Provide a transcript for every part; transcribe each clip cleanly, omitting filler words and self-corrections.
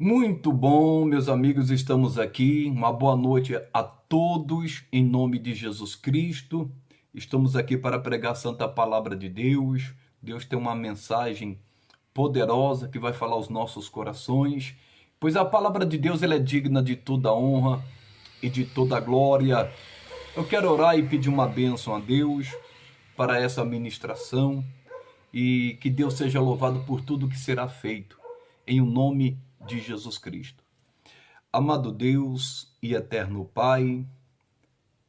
Muito bom, meus amigos, estamos aqui. Uma boa noite a todos, em nome de Jesus Cristo. Estamos aqui para pregar a santa palavra de Deus. Deus tem uma mensagem poderosa que vai falar aos nossos corações, pois a palavra de Deus ela é digna de toda honra e de toda glória. Eu quero orar e pedir uma bênção a Deus para essa ministração e que Deus seja louvado por tudo que será feito, em o nome de Jesus Cristo. Amado Deus e eterno Pai,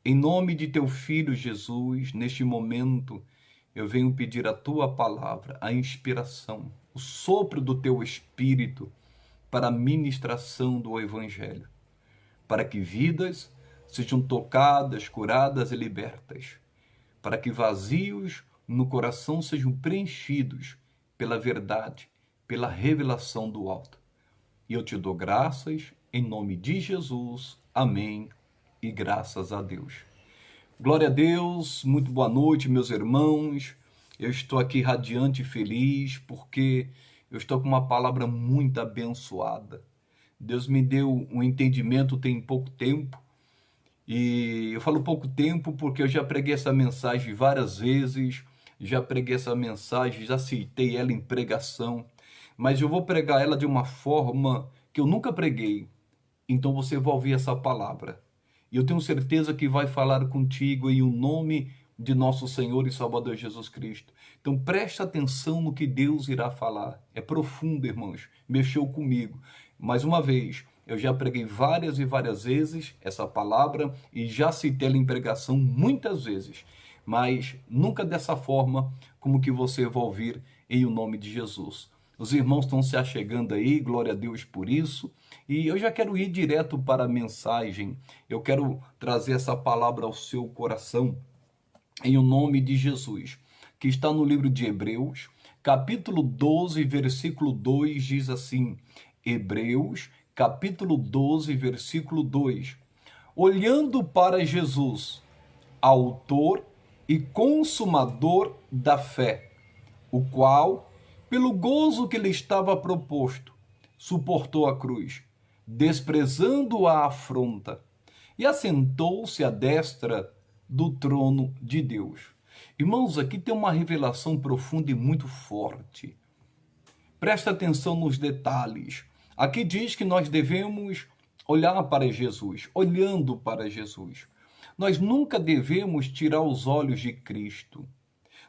em nome de teu Filho Jesus, neste momento eu venho pedir a tua palavra, a inspiração, o sopro do teu Espírito para a ministração do Evangelho, para que vidas sejam tocadas, curadas e libertas, para que vazios no coração sejam preenchidos pela verdade, pela revelação do alto. E eu te dou graças em nome de Jesus. Amém. E graças a Deus. Glória a Deus. Muito boa noite, meus irmãos. Eu estou aqui radiante e feliz porque eu estou com uma palavra muito abençoada. Deus me deu um entendimento tem pouco tempo. E eu falo pouco tempo porque eu já preguei essa mensagem várias vezes. Já preguei essa mensagem, já citei ela em pregação. Mas eu vou pregar ela de uma forma que eu nunca preguei. Então você vai ouvir essa palavra. E eu tenho certeza que vai falar contigo em o nome de nosso Senhor e Salvador Jesus Cristo. Então preste atenção no que Deus irá falar. É profundo, irmãos. Mexeu comigo. Mais uma vez, eu já preguei várias e várias vezes essa palavra e já citei ela em pregação muitas vezes. Mas nunca dessa forma como que você vai ouvir em o nome de Jesus. Os irmãos estão se achegando aí, glória a Deus por isso. E eu já quero ir direto para a mensagem. Eu quero trazer essa palavra ao seu coração, em o nome de Jesus, que está no livro de Hebreus, capítulo 12, versículo 2, diz assim, Hebreus, capítulo 12, versículo 2, olhando para Jesus, autor e consumador da fé, o qual, pelo gozo que lhe estava proposto, suportou a cruz, desprezando a afronta, e assentou-se à destra do trono de Deus. Irmãos, aqui tem uma revelação profunda e muito forte. Presta atenção nos detalhes. Aqui diz que nós devemos olhar para Jesus, olhando para Jesus. Nós nunca devemos tirar os olhos de Cristo.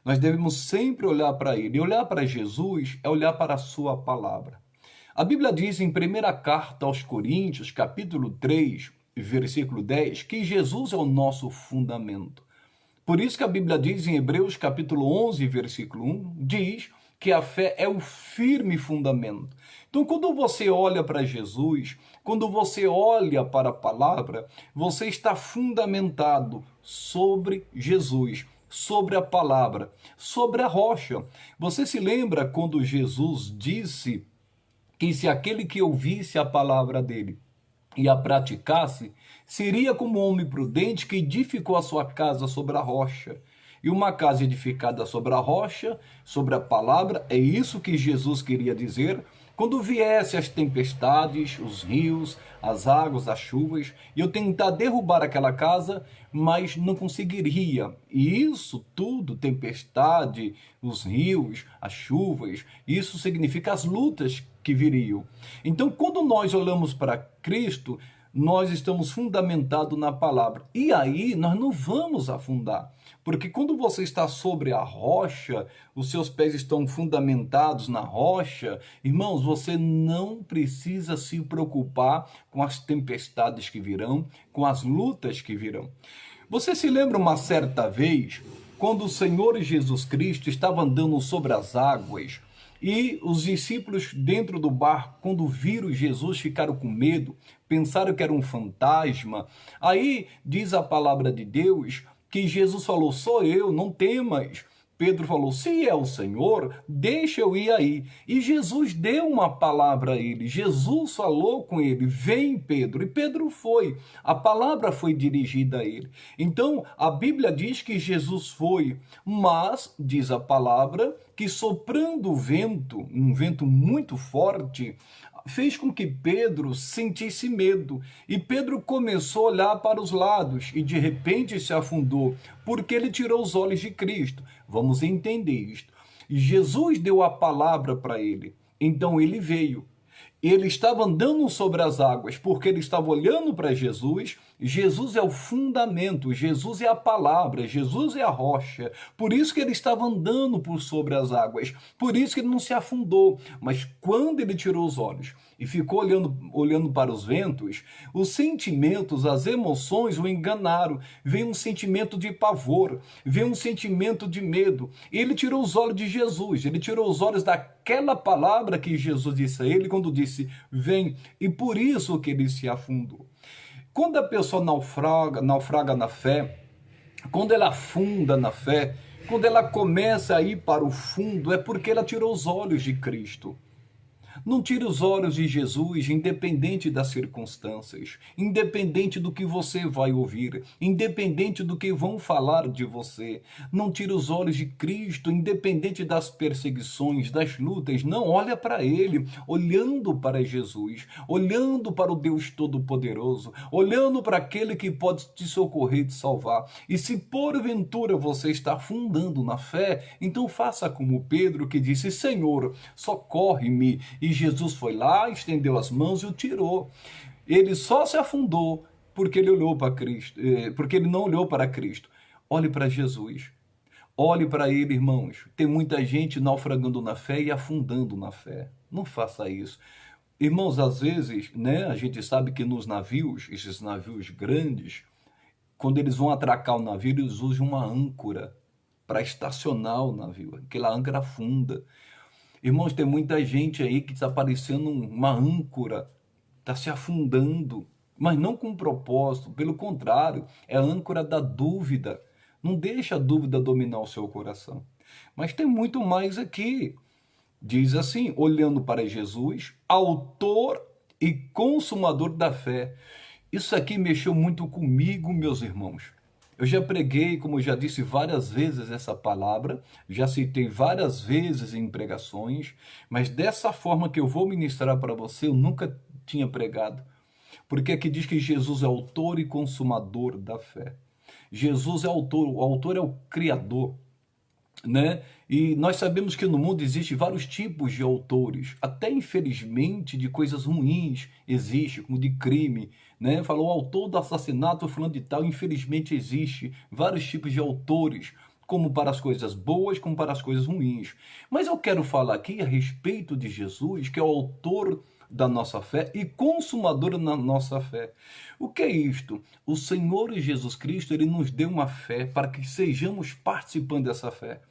Nós devemos sempre olhar para Ele. E olhar para Jesus é olhar para a sua palavra. A Bíblia diz em primeira carta aos Coríntios, capítulo 3, versículo 10, que Jesus é o nosso fundamento. Por isso que a Bíblia diz em Hebreus, capítulo 11, versículo 1, diz que a fé é o firme fundamento. Então, quando você olha para Jesus, quando você olha para a palavra, você está fundamentado sobre Jesus, sobre a palavra, sobre a rocha. Você se lembra quando Jesus disse que se aquele que ouvisse a palavra dele e a praticasse, seria como um homem prudente que edificou a sua casa sobre a rocha. E uma casa edificada sobre a rocha, sobre a palavra, é isso que Jesus queria dizer. Quando viesse as tempestades, os rios, as águas, as chuvas, e eu tentar derrubar aquela casa, mas não conseguiria. E isso tudo, tempestade, os rios, as chuvas, isso significa as lutas que viriam. Então, quando nós olhamos para Cristo, nós estamos fundamentados na palavra. E aí nós não vamos afundar. Porque quando você está sobre a rocha, os seus pés estão fundamentados na rocha, irmãos, você não precisa se preocupar com as tempestades que virão, com as lutas que virão. Você se lembra uma certa vez, quando o Senhor Jesus Cristo estava andando sobre as águas, e os discípulos dentro do barco, quando viram Jesus, ficaram com medo, pensaram que era um fantasma. Aí diz a palavra de Deus que Jesus falou, sou eu, não temas. Pedro falou, se é o Senhor, deixa eu ir aí. E Jesus deu uma palavra a ele, Jesus falou com ele, vem Pedro, e Pedro foi. A palavra foi dirigida a ele. Então, a Bíblia diz que Jesus foi, mas, diz a palavra, que soprando o vento, um vento muito forte, fez com que Pedro sentisse medo. E Pedro começou a olhar para os lados e de repente se afundou, porque ele tirou os olhos de Cristo. Vamos entender isto. Jesus deu a palavra para ele, então ele veio. Ele estava andando sobre as águas porque ele estava olhando para Jesus. Jesus é o fundamento, Jesus é a palavra, Jesus é a rocha. Por isso que ele estava andando por sobre as águas, por isso que ele não se afundou. Mas quando ele tirou os olhos e ficou olhando para os ventos, os sentimentos, as emoções o enganaram. Veio um sentimento de pavor, veio um sentimento de medo. Ele tirou os olhos de Jesus, ele tirou os olhos daquela palavra que Jesus disse a ele quando disse, vem, e por isso que ele se afundou. Quando a pessoa naufraga na fé, quando ela afunda na fé, quando ela começa a ir para o fundo, é porque ela tirou os olhos de Cristo. Não tire os olhos de Jesus, independente das circunstâncias, independente do que você vai ouvir, independente do que vão falar de você. Não tire os olhos de Cristo, independente das perseguições, das lutas. Não, olha para Ele, olhando para Jesus, olhando para o Deus Todo-Poderoso, olhando para aquele que pode te socorrer e te salvar. E se porventura você está afundando na fé, então faça como Pedro, que disse, Senhor, socorre-me. E Jesus foi lá, estendeu as mãos e o tirou. Ele só se afundou porque ele olhou para Cristo, porque ele não olhou para Cristo. Olhe para Jesus. Olhe para ele, irmãos. Tem muita gente naufragando na fé e afundando na fé. Não faça isso. Irmãos, às vezes, né, a gente sabe que nos navios, esses navios grandes, quando eles vão atracar o navio, eles usam uma âncora para estacionar o navio. Aquela âncora afunda. Irmãos, tem muita gente aí que está parecendo uma âncora, está se afundando, mas não com propósito, pelo contrário, é a âncora da dúvida. Não deixa a dúvida dominar o seu coração. Mas tem muito mais aqui. Diz assim, olhando para Jesus, autor e consumador da fé. Isso aqui mexeu muito comigo, meus irmãos. Eu já preguei, como eu já disse várias vezes essa palavra, já citei várias vezes em pregações, mas dessa forma que eu vou ministrar para você, eu nunca tinha pregado. Porque aqui diz que Jesus é autor e consumador da fé. Jesus é autor, o autor é o criador, né? E nós sabemos que no mundo existem vários tipos de autores, até infelizmente de coisas ruins existe, como de crime, né? Falou o autor do assassinato fulano de tal, infelizmente existe vários tipos de autores, como para as coisas boas, como para as coisas ruins. Mas eu quero falar aqui a respeito de Jesus, que é o autor da nossa fé e consumador da nossa fé. O que é isto? O Senhor Jesus Cristo, ele nos deu uma fé para que sejamos participantes dessa fé.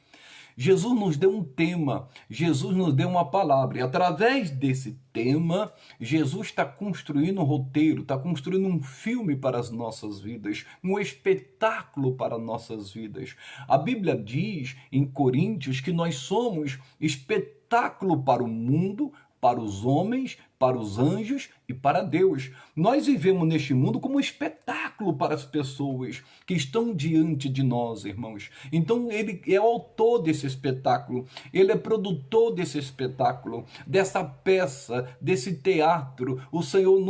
Jesus nos deu um tema, Jesus nos deu uma palavra, e através desse tema, Jesus está construindo um roteiro, está construindo um filme para as nossas vidas, um espetáculo para nossas vidas. A Bíblia diz em Coríntios que nós somos espetáculo para o mundo, para os homens, para os anjos e para Deus. Nós vivemos neste mundo como um espetáculo para as pessoas que estão diante de nós, irmãos. Então ele é o autor desse espetáculo, ele é produtor desse espetáculo, dessa peça, desse teatro. O Senhor,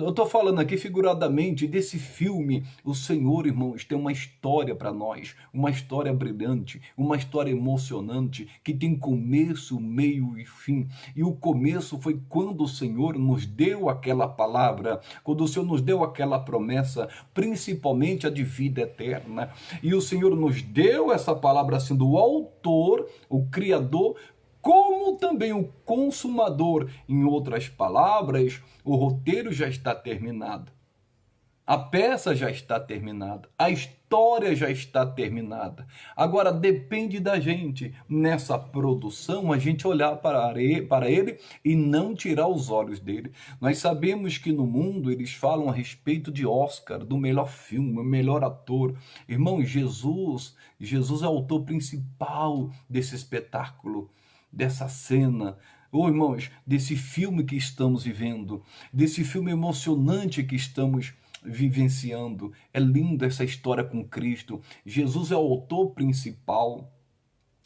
eu estou falando aqui figuradamente desse filme. O Senhor, irmãos, tem uma história para nós, uma história brilhante, uma história emocionante, que tem começo, meio e fim. E o começo foi quando o Senhor nos deu aquela palavra, quando o Senhor nos deu aquela promessa, principalmente a de vida eterna. E o Senhor nos deu essa palavra sendo o autor, o criador, como também o consumador. Em outras palavras, o roteiro já está terminado. A peça já está terminada, a história já está terminada. Agora depende da gente, nessa produção, a gente olhar para ele e não tirar os olhos dele. Nós sabemos que no mundo eles falam a respeito de Oscar, do melhor filme, o melhor ator. Irmão, Jesus é o autor principal desse espetáculo, dessa cena. Irmãos, desse filme que estamos vivendo, desse filme emocionante que estamos vivenciando. É linda essa história com Cristo. Jesus é o autor principal.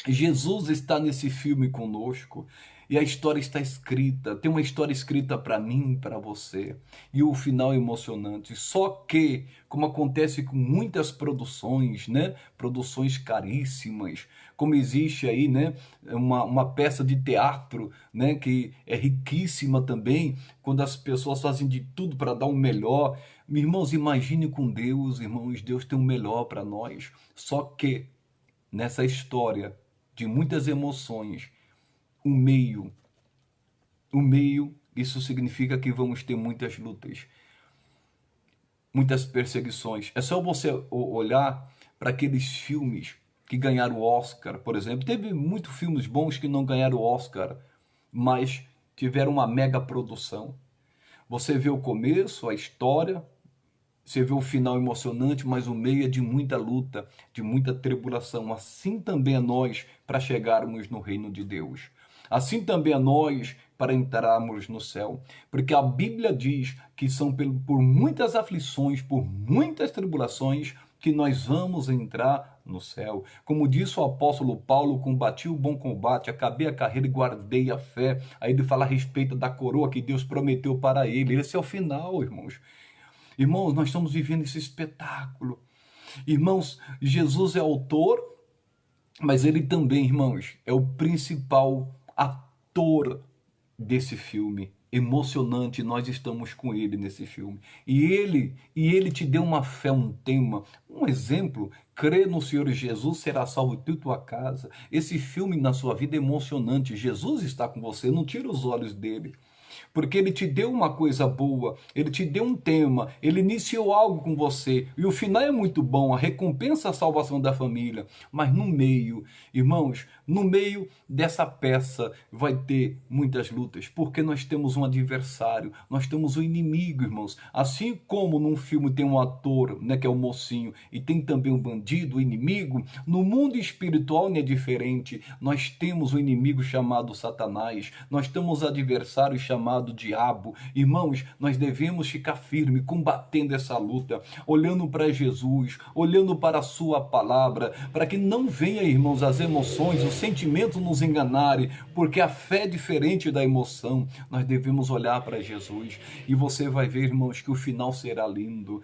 Jesus está nesse filme conosco. E a história está escrita, tem uma história escrita para mim, para você. E o final é emocionante. Só que, como acontece com muitas produções, né? Produções caríssimas, como existe aí, né? Uma peça de teatro, né? Que é riquíssima também, quando as pessoas fazem de tudo para dar o melhor. Irmãos, imagine com Deus, irmãos, Deus tem o melhor para nós. Só que, nessa história de muitas emoções, o meio. O meio, isso significa que vamos ter muitas lutas, muitas perseguições. É só você olhar para aqueles filmes que ganharam o Oscar, por exemplo. Teve muitos filmes bons que não ganharam o Oscar, mas tiveram uma mega produção. Você vê o começo, a história, você vê o final emocionante, mas o meio é de muita luta, de muita tribulação. Assim também é nós para chegarmos no reino de Deus. Assim também é nós para entrarmos no céu. Porque a Bíblia diz que são por muitas aflições, por muitas tribulações, que nós vamos entrar no céu. Como disse o apóstolo Paulo, combati o bom combate, acabei a carreira e guardei a fé. Aí ele fala a respeito da coroa que Deus prometeu para ele. Esse é o final, irmãos. Irmãos, nós estamos vivendo esse espetáculo. Irmãos, Jesus é autor, mas ele também, irmãos, é o principal ator desse filme. Emocionante, nós estamos com ele nesse filme. E ele te deu uma fé, um tema, um exemplo. Crê no Senhor Jesus, será salvo tu e tua casa. Esse filme na sua vida é emocionante. Jesus está com você, não tira os olhos dele. Porque ele te deu uma coisa boa, ele te deu um tema, ele iniciou algo com você. E o final é muito bom, a recompensa, a salvação da família. Mas no meio, irmãos, no meio dessa peça vai ter muitas lutas. Porque nós temos um adversário, nós temos um inimigo, irmãos. Assim como num filme tem um ator, né, que é o mocinho, e tem também um bandido, o inimigo, no mundo espiritual não é diferente. Nós temos um inimigo chamado Satanás, nós temos adversários chamado diabo. Irmãos, nós devemos ficar firme, combatendo essa luta, olhando para Jesus, olhando para a sua palavra, para que não venha, irmãos, as emoções, os sentimentos nos enganarem, porque a fé é diferente da emoção. Nós devemos olhar para Jesus e você vai ver, irmãos, que o final será lindo.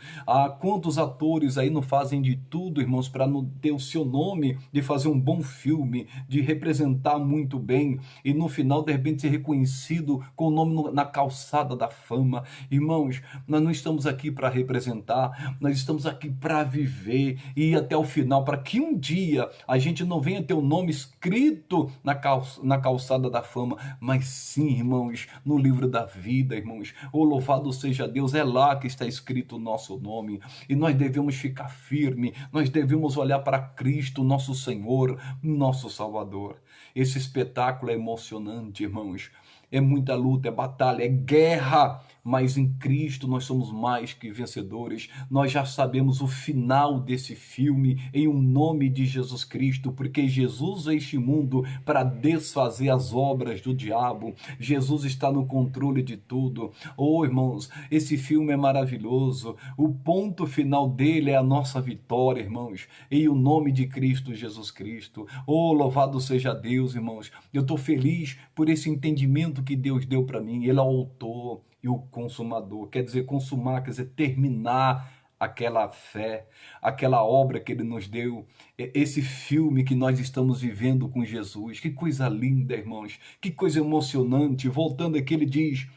Quantos atores aí não fazem de tudo, irmãos, para não ter o seu nome, de fazer um bom filme, de representar muito bem e no final, de repente, ser reconhecido com o nome na calçada da fama. Irmãos, nós não estamos aqui para representar, nós estamos aqui para viver e ir até o final, para que um dia a gente não venha ter o nome escrito na calçada da fama, mas sim, irmãos, no livro da vida, irmãos. Oh, louvado seja Deus, é lá que está escrito o nosso nome e nós devemos ficar firme, nós devemos olhar para Cristo, nosso Senhor, nosso Salvador. Esse espetáculo é emocionante, irmãos. É muita luta, é batalha, é guerra, mas em Cristo nós somos mais que vencedores. Nós já sabemos o final desse filme em o nome de Jesus Cristo, porque Jesus veio a este mundo para desfazer as obras do diabo. Jesus está no controle de tudo. Oh, irmãos, esse filme é maravilhoso. O ponto final dele é a nossa vitória, irmãos, em o nome de Cristo Jesus Cristo. Oh, louvado seja Deus, irmãos. Eu estou feliz por esse entendimento que Deus deu para mim. Ele é o autor e o consumador. Quer dizer, consumar, quer dizer, terminar aquela fé, aquela obra que ele nos deu, esse filme que nós estamos vivendo com Jesus. Que coisa linda, irmãos. Que coisa emocionante. Voltando aqui, ele diz: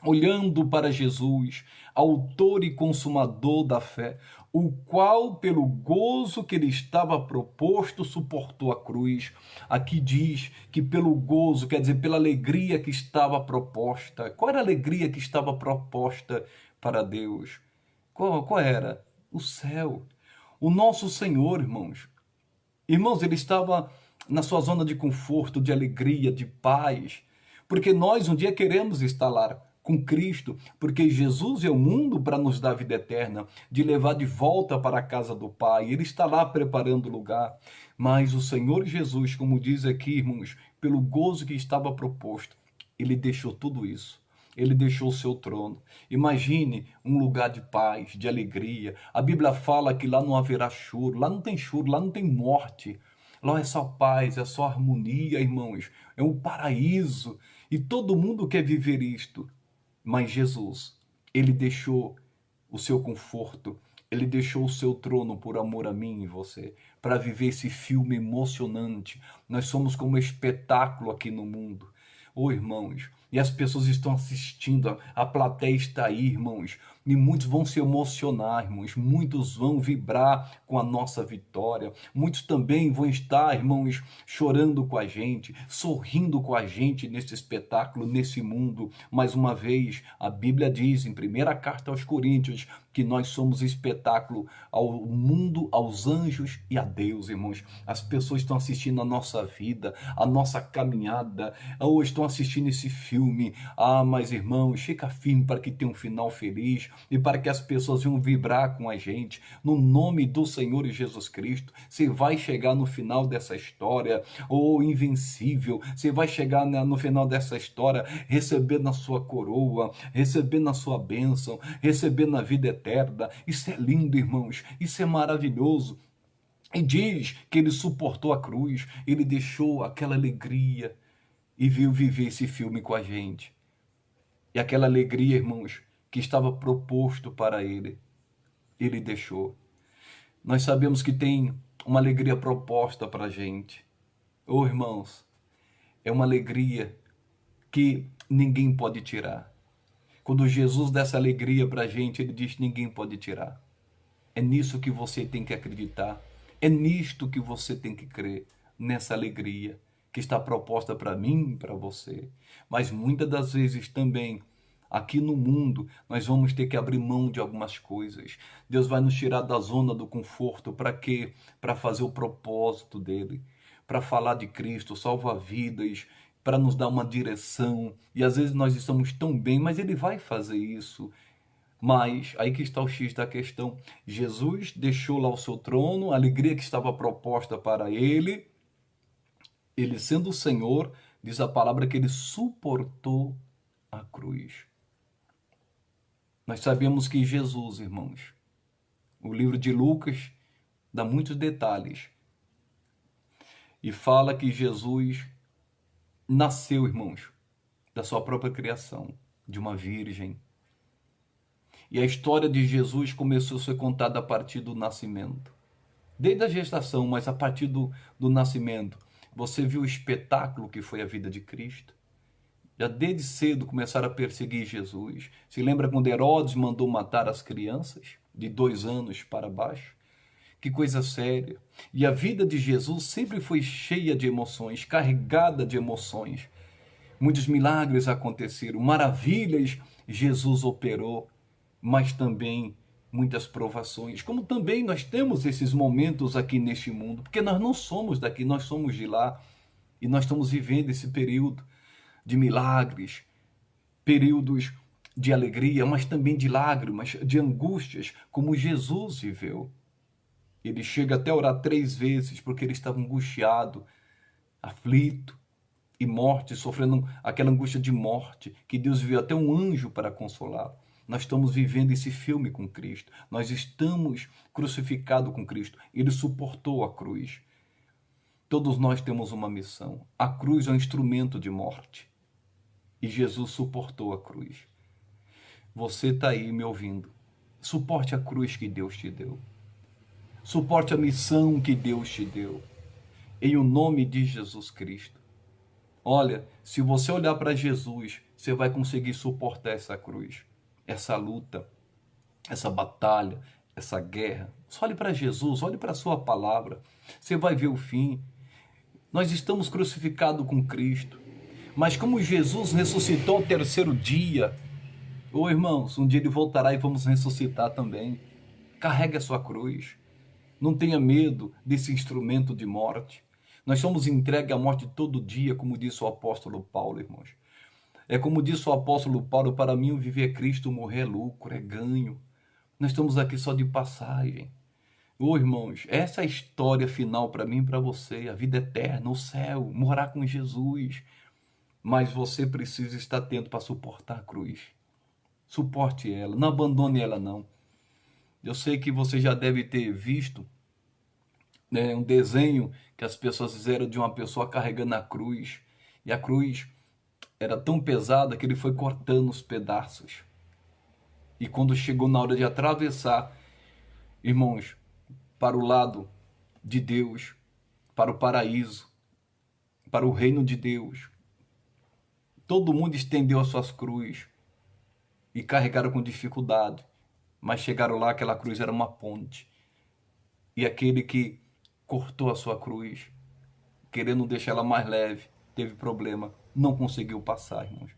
olhando para Jesus, autor e consumador da fé, o qual, pelo gozo que lhe estava proposto, suportou a cruz. Aqui diz que pelo gozo, quer dizer, pela alegria que estava proposta. Qual era a alegria que estava proposta para Deus? Qual era? O céu. O nosso Senhor, irmãos. Irmãos, ele estava na sua zona de conforto, de alegria, de paz. Porque nós um dia queremos estar lá com Cristo, porque Jesus é o mundo para nos dar vida eterna, de levar de volta para a casa do Pai. Ele está lá preparando o lugar. Mas o Senhor Jesus, como diz aqui, irmãos, pelo gozo que estava proposto, ele deixou tudo isso. Ele deixou o seu trono. Imagine um lugar de paz, de alegria. A Bíblia fala que lá não haverá choro, lá não tem choro, lá não tem morte. Lá é só paz, é só harmonia, irmãos. É um paraíso. E todo mundo quer viver isto. Mas Jesus, ele deixou o seu conforto, ele deixou o seu trono por amor a mim e você, para viver esse filme emocionante. Nós somos como um espetáculo aqui no mundo. Ô irmãos, e as pessoas estão assistindo, a plateia está aí, irmãos, e muitos vão se emocionar, irmãos, muitos vão vibrar com a nossa vitória, muitos também vão estar, irmãos, chorando com a gente, sorrindo com a gente nesse espetáculo, nesse mundo. Mais uma vez, a Bíblia diz em primeira carta aos Coríntios que nós somos espetáculo ao mundo, aos anjos e a Deus, irmãos. As pessoas estão assistindo a nossa vida, a nossa caminhada, ou estão assistindo esse filme. Ah, mas irmãos, fica firme para que tenha um final feliz e para que as pessoas venham vibrar com a gente. No nome do Senhor Jesus Cristo, você vai chegar no final dessa história, oh invencível, você vai chegar no final dessa história recebendo a sua coroa, recebendo a sua bênção, recebendo a vida eterna. Isso é lindo, irmãos, isso é maravilhoso. E diz que ele suportou a cruz, ele deixou aquela alegria e viu viver esse filme com a gente. E aquela alegria, irmãos, que estava proposto para ele, ele deixou. Nós sabemos que tem uma alegria proposta para a gente. Oh, irmãos, é uma alegria que ninguém pode tirar. Quando Jesus dá essa alegria para a gente, ele diz: ninguém pode tirar. É nisso que você tem que acreditar. É nisto que você tem que crer. Nessa alegria que está proposta para mim e para você. Mas muitas das vezes também, aqui no mundo, nós vamos ter que abrir mão de algumas coisas. Deus vai nos tirar da zona do conforto. Para quê? Para fazer o propósito dele. Para falar de Cristo, salvar vidas, para nos dar uma direção. E às vezes nós estamos tão bem, mas ele vai fazer isso. Mas aí que está o X da questão. Jesus deixou lá o seu trono, a alegria que estava proposta para ele. Ele sendo o Senhor, diz a palavra que ele suportou a cruz. Nós sabemos que Jesus, irmãos, o livro de Lucas dá muitos detalhes. E fala que Jesus nasceu, irmãos, da sua própria criação, de uma virgem. E a história de Jesus começou a ser contada a partir do nascimento. Desde a gestação, mas a partir do nascimento. Você viu o espetáculo que foi a vida de Cristo? Já desde cedo começaram a perseguir Jesus. Se lembra quando Herodes mandou matar as crianças de 2 anos para baixo? Que coisa séria. E a vida de Jesus sempre foi cheia de emoções, carregada de emoções. Muitos milagres aconteceram, maravilhas Jesus operou, mas também muitas provações. Como também nós temos esses momentos aqui neste mundo, porque nós não somos daqui, nós somos de lá. E nós estamos vivendo esse período de milagres, períodos de alegria, mas também de lágrimas, de angústias, como Jesus viveu. Ele chega até a orar 3 vezes, porque ele estava angustiado, aflito e morte, sofrendo aquela angústia de morte, que Deus viu até um anjo para consolá-lo. Nós estamos vivendo esse filme com Cristo. Nós estamos crucificados com Cristo. Ele suportou a cruz. Todos nós temos uma missão. A cruz é um instrumento de morte. E Jesus suportou a cruz. Você está aí me ouvindo. Suporte a cruz que Deus te deu. Suporte a missão que Deus te deu. Em o nome de Jesus Cristo. Olha, se você olhar para Jesus, você vai conseguir suportar essa cruz, essa luta, essa batalha, essa guerra. Só olhe para Jesus, olhe para a sua palavra. Você vai ver o fim. Nós estamos crucificados com Cristo. Mas como Jesus ressuscitou ao 3º dia, ô irmãos, um dia ele voltará e vamos ressuscitar também. Carregue a sua cruz. Não tenha medo desse instrumento de morte. Nós somos entregues à morte todo dia, como disse o apóstolo Paulo, irmãos. É como disse o apóstolo Paulo: para mim o viver é Cristo, o morrer é lucro, é ganho. Nós estamos aqui só de passagem. Ô irmãos, essa é a história final para mim e para você, a vida eterna, o céu, morar com Jesus. Mas você precisa estar atento para suportar a cruz. Suporte ela, não abandone ela não. Eu sei que você já deve ter visto né, um desenho que as pessoas fizeram de uma pessoa carregando a cruz. E a cruz era tão pesada que ele foi cortando os pedaços. E quando chegou na hora de atravessar, irmãos, para o lado de Deus, para o paraíso, para o reino de Deus, todo mundo estendeu as suas cruzes e carregaram com dificuldade. Mas chegaram lá, aquela cruz era uma ponte. E aquele que cortou a sua cruz, querendo deixar ela mais leve, teve problema, não conseguiu passar, irmãos.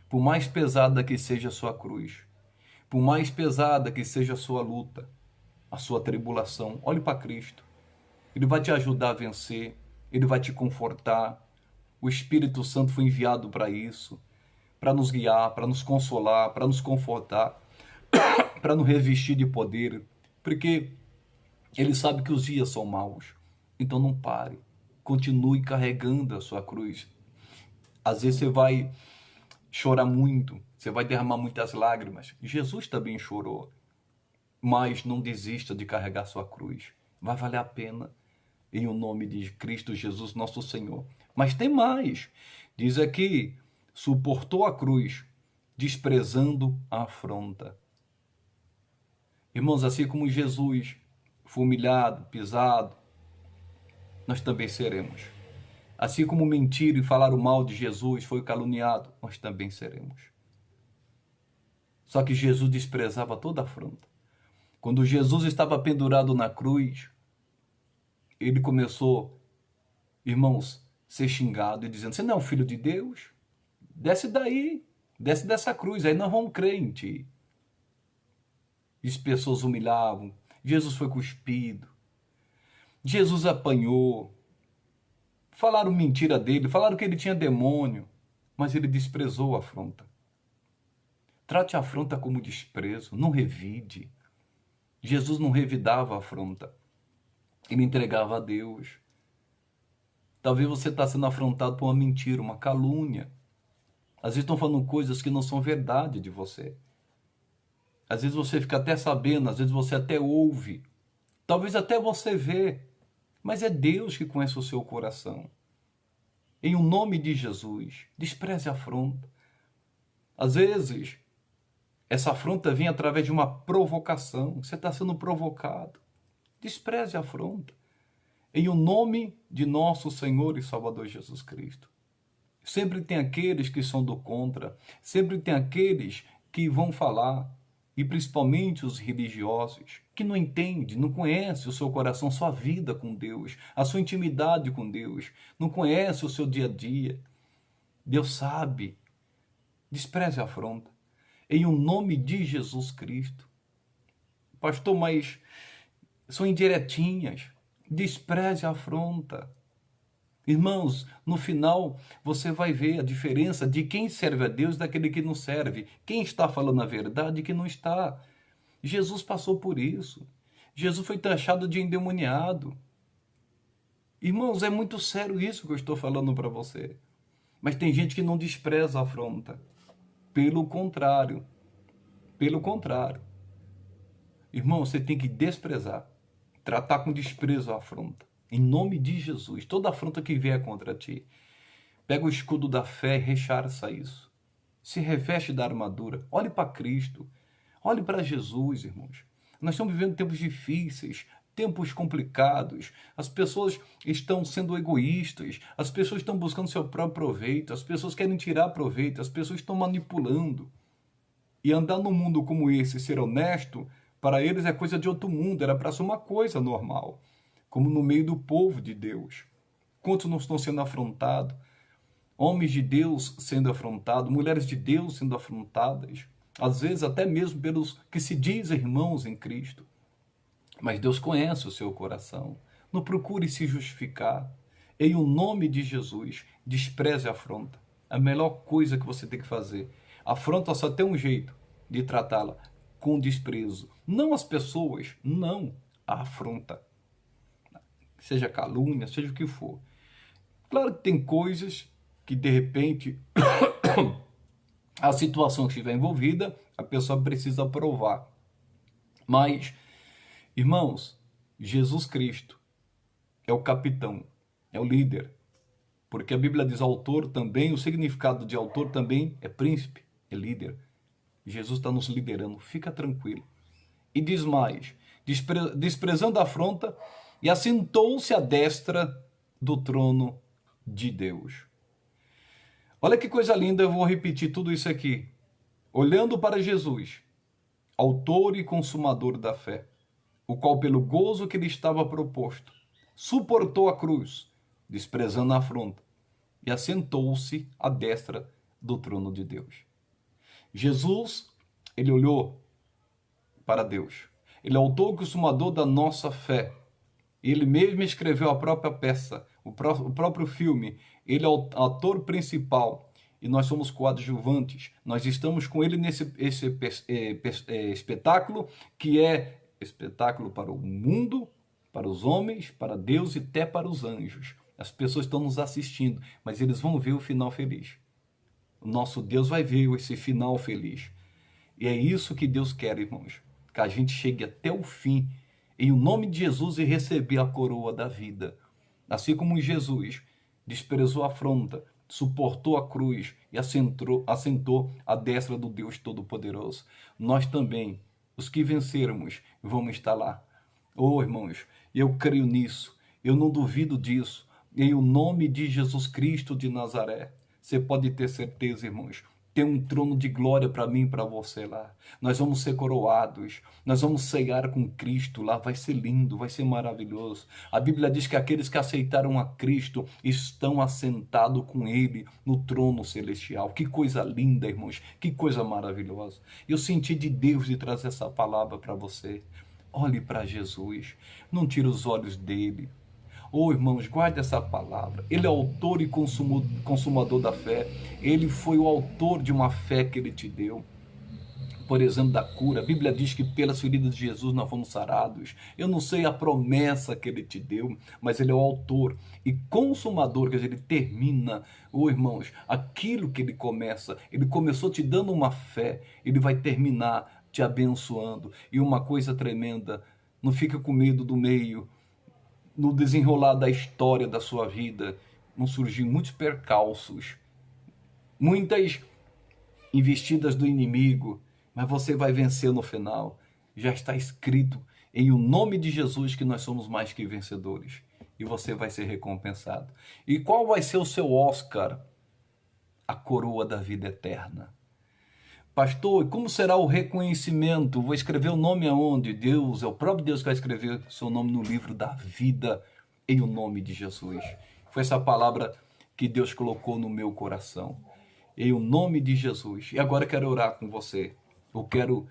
Por mais pesada que seja a sua cruz, por mais pesada que seja a sua luta, a sua tribulação, olhe para Cristo. Ele vai te ajudar a vencer, ele vai te confortar. O Espírito Santo foi enviado para isso, para nos guiar, para nos consolar, para nos confortar, para nos revestir de poder, porque ele sabe que os dias são maus. Então não pare, continue carregando a sua cruz. Às vezes você vai chorar muito, você vai derramar muitas lágrimas. Jesus também chorou, mas não desista de carregar sua cruz. Vai valer a pena, em o nome de Cristo Jesus, nosso Senhor. Mas tem mais. Diz aqui, suportou a cruz, desprezando a afronta. Irmãos, assim como Jesus foi humilhado, pisado, nós também seremos. Assim como mentiram e falaram mal de Jesus, foi caluniado, nós também seremos. Só que Jesus desprezava toda afronta. Quando Jesus estava pendurado na cruz, ele começou, irmãos, ser xingado e dizendo: você não é o filho de Deus? Desce daí, desce dessa cruz, aí nós vamos crer em ti. As pessoas humilhavam, Jesus foi cuspido, Jesus apanhou, falaram mentira dele, falaram que ele tinha demônio, mas ele desprezou a afronta. Trate a afronta como desprezo, não revide. Jesus não revidava a afronta, ele entregava a Deus. Talvez você está sendo afrontado por uma mentira, uma calúnia. Às vezes estão falando coisas que não são verdade de você. Às vezes você fica até sabendo, às vezes você até ouve. Talvez até você vê. Mas é Deus que conhece o seu coração. Em o nome de Jesus, despreze a afronta. Às vezes, essa afronta vem através de uma provocação. Você está sendo provocado. Despreze a afronta. Em o nome de nosso Senhor e Salvador Jesus Cristo. Sempre tem aqueles que são do contra. Sempre tem aqueles que vão falar. E principalmente os religiosos, que não entendem, não conhecem o seu coração, sua vida com Deus, a sua intimidade com Deus, não conhecem o seu dia a dia. Deus sabe. Despreze a afronta. Em o nome de Jesus Cristo. Pastor, mas são indiretinhas. Despreze a afronta. Irmãos, no final você vai ver a diferença de quem serve a Deus e daquele que não serve. Quem está falando a verdade e quem não está. Jesus passou por isso. Jesus foi taxado de endemoniado. Irmãos, é muito sério isso que eu estou falando para você. Mas tem gente que não despreza a afronta. Pelo contrário. Pelo contrário. Irmão, você tem que desprezar. Tratar com desprezo a afronta. Em nome de Jesus, toda afronta que vier contra ti, pega o escudo da fé e rechaça isso. Se reveste da armadura. Olhe para Cristo. Olhe para Jesus, irmãos. Nós estamos vivendo tempos difíceis, tempos complicados. As pessoas estão sendo egoístas. As pessoas estão buscando seu próprio proveito. As pessoas querem tirar proveito. As pessoas estão manipulando. E andar num mundo como esse, ser honesto, para eles é coisa de outro mundo. Era para ser uma coisa normal. Como no meio do povo de Deus. Quantos não estão sendo afrontados? Homens de Deus sendo afrontados, mulheres de Deus sendo afrontadas, às vezes até mesmo pelos que se dizem irmãos em Cristo. Mas Deus conhece o seu coração. Não procure se justificar. Em o nome de Jesus, despreze a afronta. A melhor coisa que você tem que fazer. A afronta só tem um jeito de tratá-la, com desprezo. Não as pessoas, não a afronta. Seja calúnia, seja o que for. Claro que tem coisas que de repente a situação que estiver envolvida, a pessoa precisa provar. Mas, irmãos, Jesus Cristo é o capitão, é o líder. Porque a Bíblia diz autor também, o significado de autor também é príncipe, é líder. Jesus está nos liderando, fica tranquilo. E diz mais, desprezando a afronta, e assentou-se à destra do trono de Deus. Olha que coisa linda, eu vou repetir tudo isso aqui. Olhando para Jesus, autor e consumador da fé, o qual pelo gozo que lhe estava proposto, suportou a cruz, desprezando a afronta, e assentou-se à destra do trono de Deus. Jesus, ele olhou para Deus. Ele é autor e consumador da nossa fé. Ele mesmo escreveu a própria peça, o próprio filme. Ele é o ator principal e nós somos coadjuvantes. Nós estamos com ele nesse espetáculo que é espetáculo para o mundo, para os homens, para Deus e até para os anjos. As pessoas estão nos assistindo, mas eles vão ver o final feliz. O nosso Deus vai ver esse final feliz. E é isso que Deus quer, irmãos. Que a gente chegue até o fim, em nome de Jesus, e receber a coroa da vida. Assim como Jesus desprezou a afronta, suportou a cruz e assentou à destra do Deus Todo-Poderoso. Nós também, os que vencermos, vamos estar lá. Oh, irmãos, eu creio nisso, eu não duvido disso. Em o nome de Jesus Cristo de Nazaré, você pode ter certeza, irmãos, tem um trono de glória para mim e para você lá. Nós vamos ser coroados, nós vamos ceiar com Cristo lá, vai ser lindo, vai ser maravilhoso. A Bíblia diz que aqueles que aceitaram a Cristo estão assentados com Ele no trono celestial. Que coisa linda, irmãos, que coisa maravilhosa. Eu senti de Deus de trazer essa palavra para você. Olhe para Jesus, não tire os olhos dele. Oh, irmãos, guarde essa palavra. Ele é autor e consumador da fé. Ele foi o autor de uma fé que ele te deu. Por exemplo, da cura. A Bíblia diz que pelas feridas de Jesus nós fomos sarados. Eu não sei a promessa que ele te deu, mas ele é o autor e consumador, quer dizer, ele termina. Oh, irmãos, aquilo que ele começa. Ele começou te dando uma fé, ele vai terminar te abençoando. E uma coisa tremenda, não fica com medo do meio. No desenrolar da história da sua vida, vão surgir muitos percalços, muitas investidas do inimigo, mas você vai vencer no final. Já está escrito em o nome de Jesus que nós somos mais que vencedores. E você vai ser recompensado. E qual vai ser o seu Oscar? A coroa da vida eterna. Pastor, como será o reconhecimento? Vou escrever o nome aonde? Deus, é o próprio Deus que vai escrever seu nome no livro da vida, em o nome de Jesus. Foi essa palavra que Deus colocou no meu coração, em o nome de Jesus. E agora eu quero orar com você. Eu quero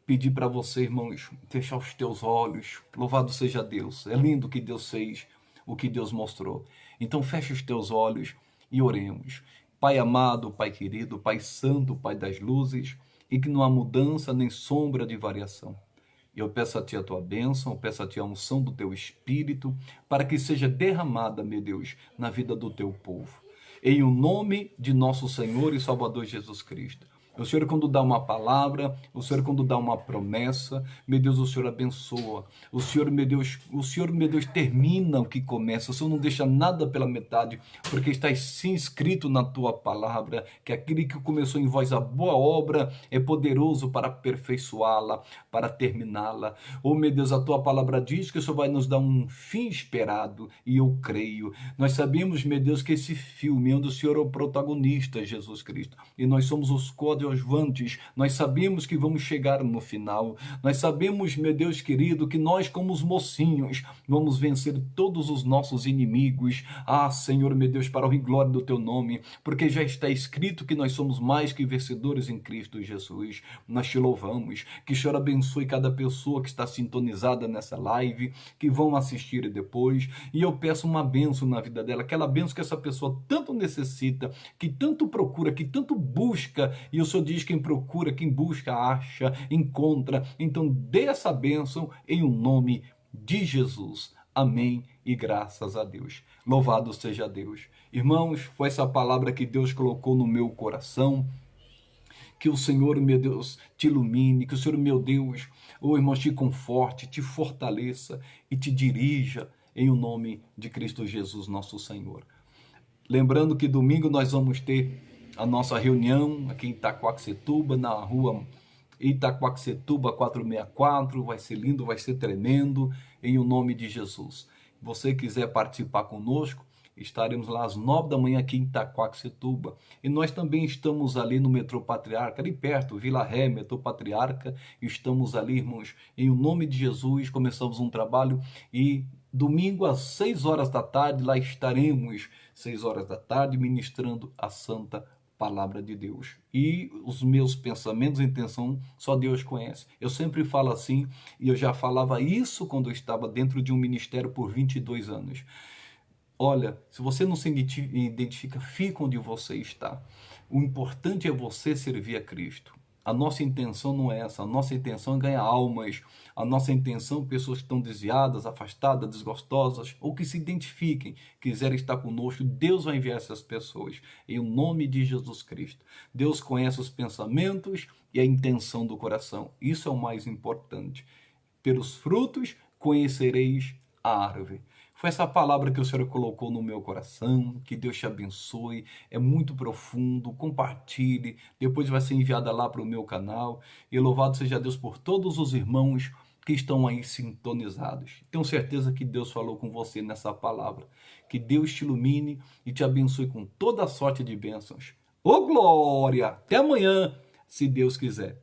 pedir para você, irmãos, fechar os teus olhos. Louvado seja Deus. É lindo o que Deus fez, o que Deus mostrou. Então feche os teus olhos e oremos. Pai amado, Pai querido, Pai santo, Pai das luzes, e que não há mudança nem sombra de variação. Eu peço a Ti a Tua bênção, eu peço a Ti a unção do Teu Espírito, para que seja derramada, meu Deus, na vida do Teu povo. Em o nome de nosso Senhor e Salvador Jesus Cristo. O Senhor, quando dá uma palavra, o Senhor, quando dá uma promessa, meu Deus, o Senhor abençoa. O Senhor, meu Deus, termina o que começa. O Senhor não deixa nada pela metade, porque está sim escrito na tua palavra que aquele que começou em vós a boa obra é poderoso para aperfeiçoá-la, para terminá-la. Oh, meu Deus, a tua palavra diz que o Senhor vai nos dar um fim esperado, e eu creio. Nós sabemos, meu Deus, que esse filme, onde o Senhor é o protagonista, Jesus Cristo, e nós somos os coadjuvantes, nós sabemos que vamos chegar no final. Nós sabemos, meu Deus querido, que nós, como os mocinhos, vamos vencer todos os nossos inimigos. Ah, Senhor, meu Deus, para a glória do Teu nome, porque já está escrito que nós somos mais que vencedores em Cristo Jesus. Nós Te louvamos. Que o Senhor abençoe cada pessoa que está sintonizada nessa live, que vão assistir depois. E eu peço uma bênção na vida dela, aquela bênção que essa pessoa tanto necessita, que tanto procura, que tanto busca. E o Senhor diz: quem procura, quem busca, acha, encontra. Então dê essa bênção em o nome de Jesus. Amém e graças a Deus. Louvado seja Deus. Irmãos, foi essa palavra que Deus colocou no meu coração. Que o Senhor, meu Deus, te ilumine, que o Senhor, meu Deus, oh, irmãos, te conforte, te fortaleça e te dirija em o nome de Cristo Jesus, nosso Senhor. Lembrando que domingo nós vamos ter a nossa reunião aqui em Itaquaquecetuba, na rua Itaquaquecetuba 464, vai ser lindo, vai ser tremendo, em o nome de Jesus. Se você quiser participar conosco, estaremos lá às 9 da manhã aqui em Itaquaquecetuba. E nós também estamos ali no Metrô Patriarca, ali perto, Vila Ré, Metrô Patriarca. Estamos ali, irmãos, em o nome de Jesus, começamos um trabalho e domingo às 6 horas da tarde, lá estaremos, 6 horas da tarde, ministrando a Santa Palavra de Deus. E os meus pensamentos e intenção só Deus conhece. Eu sempre falo assim, e eu já falava isso quando eu estava dentro de um ministério por 22 anos. Olha, se você não se identifica, fica onde você está. O importante é você servir a Cristo. A nossa intenção não é essa. A nossa intenção é ganhar almas. A nossa intenção é pessoas que estão desviadas, afastadas, desgostosas, ou que se identifiquem, quiserem estar conosco. Deus vai enviar essas pessoas, em nome de Jesus Cristo. Deus conhece os pensamentos e a intenção do coração. Isso é o mais importante. Pelos frutos conhecereis a árvore. Foi essa palavra que o Senhor colocou no meu coração. Que Deus te abençoe. É muito profundo. Compartilhe. Depois vai ser enviada lá para o meu canal. E louvado seja Deus por todos os irmãos que estão aí sintonizados. Tenho certeza que Deus falou com você nessa palavra. Que Deus te ilumine e te abençoe com toda a sorte de bênçãos. Ô glória! Até amanhã, se Deus quiser.